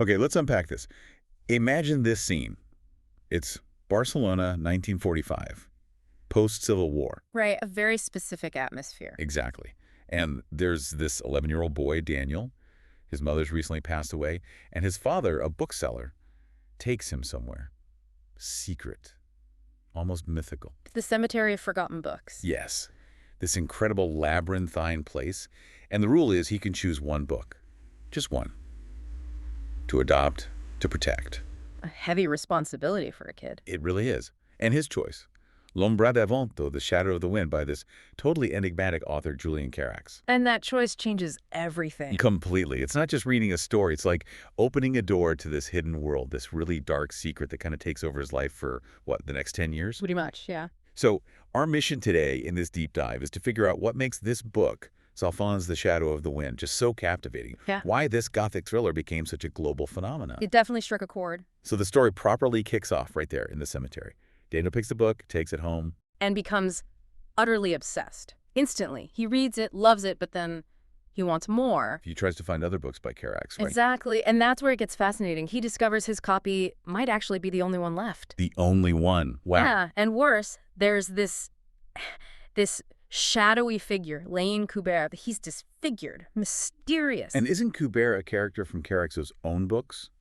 Okay, let's unpack this. Imagine this scene. It's Barcelona, 1945, post-Civil War. Right, a very specific atmosphere. Exactly. And there's this 11-year-old boy, Daniel. His mother's recently passed away, and his father, a bookseller, takes him somewhere. Secret. Almost mythical. The Cemetery of Forgotten Books. Yes. This incredible labyrinthine place. And the rule is he can choose one book. Just one. To adopt, to protect. A heavy responsibility for a kid. It really is. And his choice. L'Ombra del Vento, The Shadow of the Wind, by this totally enigmatic author, Julian Carax. And that choice changes everything. Completely. It's not just reading a story. It's like opening a door to this hidden world, this really dark secret that kind of takes over his life for, what, the next 10 years? Pretty much, yeah. So our mission today in this deep dive is to figure out what makes this book, Zafon's The Shadow of the Wind, just so captivating. Yeah. Why this Gothic thriller became such a global phenomenon. It definitely struck a chord. So the story properly kicks off right there in the cemetery. Daniel picks the book, takes it home. And becomes utterly obsessed. Instantly. He reads it, loves it, but then he wants more. He tries to find other books by Carax, right? Exactly. And that's where it gets fascinating. He discovers his copy might actually be the only one left. The only one. Wow. Yeah, and worse, there's this shadowy figure, Lane Kubert. He's disfigured, mysterious. And isn't Kubert a character from Carax's own books?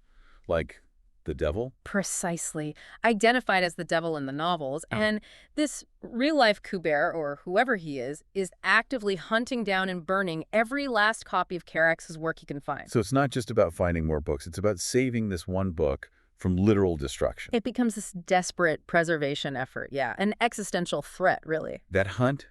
Like the devil? Precisely. Identified as the devil in the novels. Oh. And this real-life Kubert, or whoever he is actively hunting down and burning every last copy of Carax's work he can find. So it's not just about finding more books. It's about saving this one book from literal destruction. It becomes this desperate preservation effort, yeah. An existential threat, really. That hunt,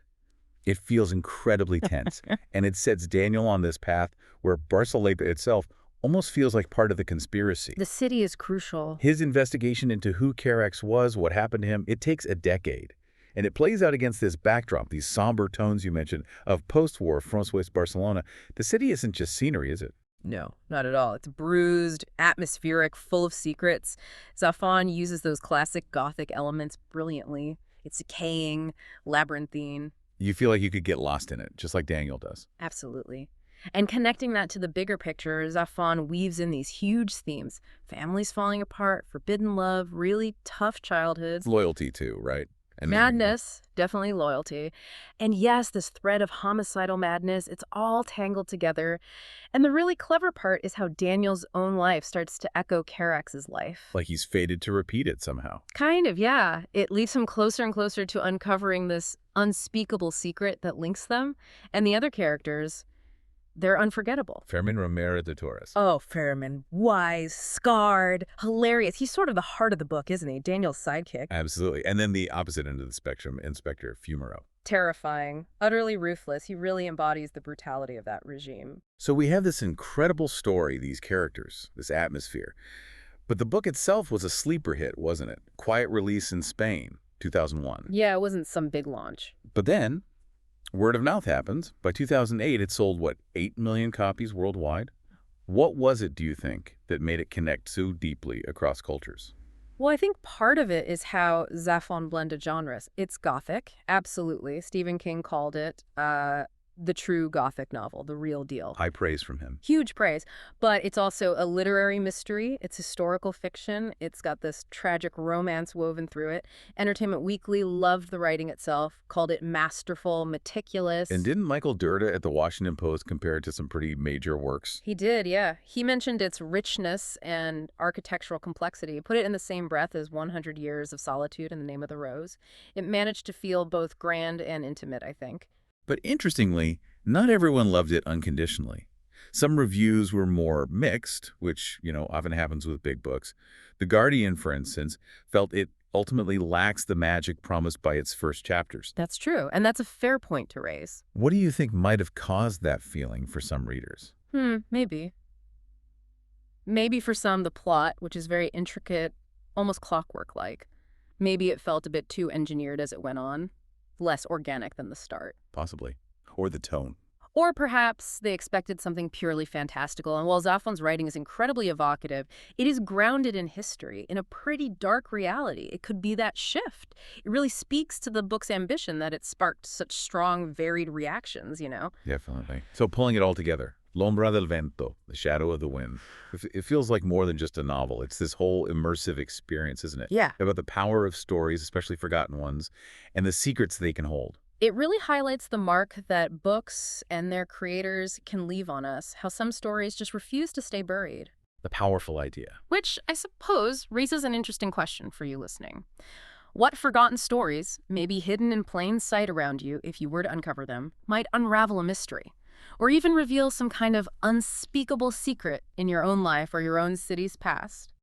it feels incredibly tense. And it sets Daniel on this path where Barcelona itself almost feels like part of the conspiracy. The city is crucial. His investigation into who Carax was, what happened to him, it takes a decade. And it plays out against this backdrop, these somber tones you mentioned, of post-war François Barcelona. The city isn't just scenery, is it? No, not at all. It's bruised, atmospheric, full of secrets. Zafon uses those classic Gothic elements brilliantly. It's decaying, labyrinthine. You feel like you could get lost in it, just like Daniel does. Absolutely. And connecting that to the bigger picture, Zafon weaves in these huge themes. Families falling apart, forbidden love, really tough childhoods. Loyalty, too, right? And Madness, definitely loyalty. And yes, this thread of homicidal madness, it's all tangled together. And the really clever part is how Daniel's own life starts to echo Carax's life. like he's fated to repeat it somehow. Kind of, yeah. It leads him closer and closer to uncovering this unspeakable secret that links them. And the other characters, they're unforgettable. Fermin Romero de Torres. Oh, Fermin. Wise, scarred, hilarious. He's sort of the heart of the book, isn't he? Daniel's sidekick. Absolutely. And then the opposite end of the spectrum, Inspector Fumero. Terrifying, utterly ruthless. He really embodies the brutality of that regime. So we have this incredible story, these characters, this atmosphere. But the book itself was a sleeper hit, wasn't it? Quiet release in Spain, 2001. Yeah, it wasn't some big launch. But then, word of mouth happens. By 2008, it sold, what, 8 million copies worldwide? What was it, do you think, that made it connect so deeply across cultures? Well, I think part of it is how Zafon blended genres. It's Gothic, absolutely. Stephen King called it the true Gothic novel, the real deal. High praise from him. Huge praise. But it's also a literary mystery. It's historical fiction. It's got this tragic romance woven through it. Entertainment Weekly loved the writing itself, called it masterful, meticulous. And didn't Michael Dirda at the Washington Post compare it to some pretty major works? He did, yeah. He mentioned its richness and architectural complexity. Put it in the same breath as 100 Years of Solitude and The Name of the Rose. It managed to feel both grand and intimate, I think. But interestingly, not everyone loved it unconditionally. Some reviews were more mixed, which, often happens with big books. The Guardian, for instance, felt it ultimately lacks the magic promised by its first chapters. That's true, and that's a fair point to raise. What do you think might have caused that feeling for some readers? Maybe. Maybe for some, the plot, which is very intricate, almost clockwork-like. Maybe it felt a bit too engineered as it went on. Less organic than the start. Possibly. Or the tone. Or perhaps they expected something purely fantastical, and while Zafon's writing is incredibly evocative, it is grounded in history, in a pretty dark reality. It could be that shift. It really speaks to the book's ambition that it sparked such strong, varied reactions, Definitely. So pulling it all together, L'ombra del vento, the shadow of the wind. It feels like more than just a novel. It's this whole immersive experience, isn't it? Yeah. About the power of stories, especially forgotten ones, and the secrets they can hold. It really highlights the mark that books and their creators can leave on us, how some stories just refuse to stay buried. The powerful idea. Which, I suppose, raises an interesting question for you listening. What forgotten stories, maybe hidden in plain sight around you if you were to uncover them, might unravel a mystery? Or even reveal some kind of unspeakable secret in your own life or your own city's past?